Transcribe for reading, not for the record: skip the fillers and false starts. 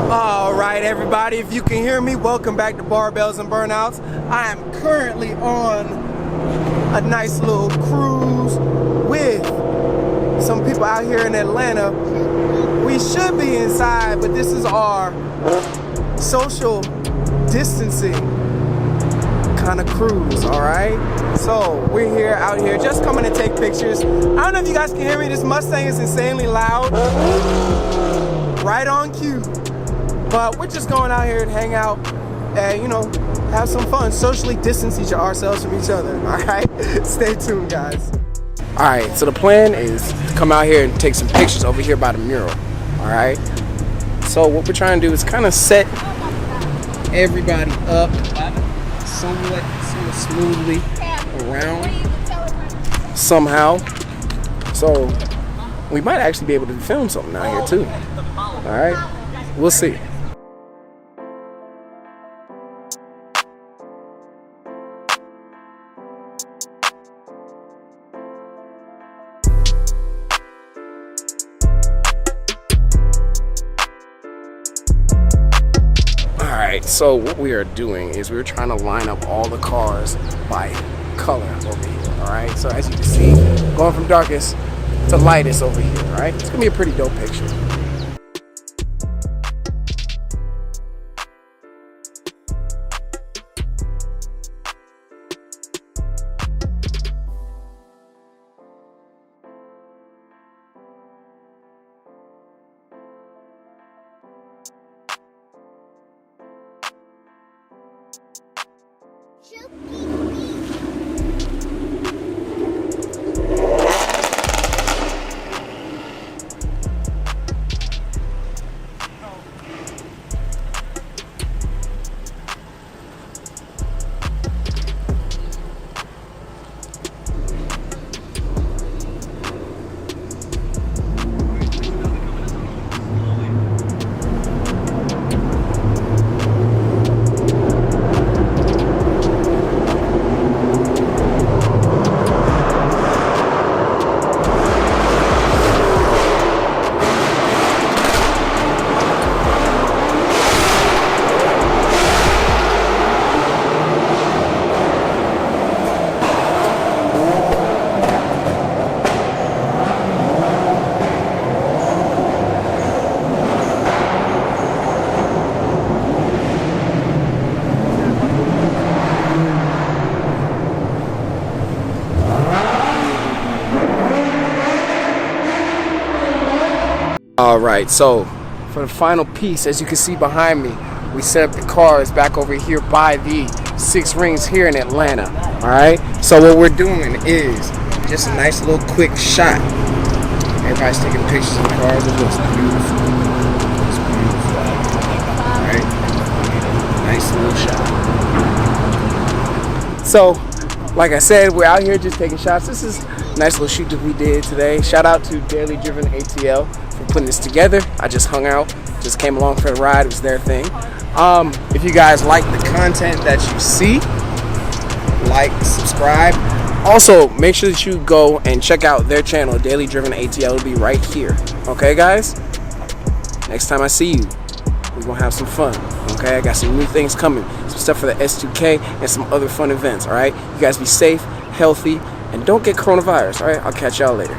Alright everybody, if you can hear me, welcome back to Barbells and Burnouts. I am currently on a nice little cruise with some people out here in Atlanta. We should be inside, but this is our social distancing kind of cruise, alright? So we're here, out here, just coming to take pictures. I don't know if you guys can hear me, this Mustang is insanely loud. Right on cue. But we're just going out here to hang out and, you know, have some fun, socially distance ourselves from each other, all right? Stay tuned, guys. All right, so the plan is to come out here and take some pictures over here by the mural, all right? So what we're trying to do is kind of set everybody up somewhat smoothly around somehow. So we might actually be able to film something out here too, all right? We'll see. Alright, so what we are doing is we're trying to line up all the cars by color over here, alright? So as you can see, going from darkest to lightest over here, alright? It's gonna be a pretty dope picture. Chuki Beats. Alright, so for the final piece, as you can see behind me, we set up the cars back over here by the 6 rings here in Atlanta. Alright, so what we're doing is just a nice little quick shot. Everybody's taking pictures of the cars. It looks beautiful. It's beautiful. Alright, nice little shot. So, like I said, we're out here just taking shots. This is a nice little shoot that we did today. Shout out to Daily Driven ATL for putting this together. I just hung out, just came along for the ride. It was their thing. If you guys like the content that you see, like, subscribe. Also, make sure that you go and check out their channel, Daily Driven ATL. It'll be right here. Okay, guys? Next time I see you, we're gonna have some fun. Okay, I got some new things coming, some stuff for the S2K and some other fun events. All right, you guys be safe, healthy, and don't get coronavirus. All right, I'll catch y'all later.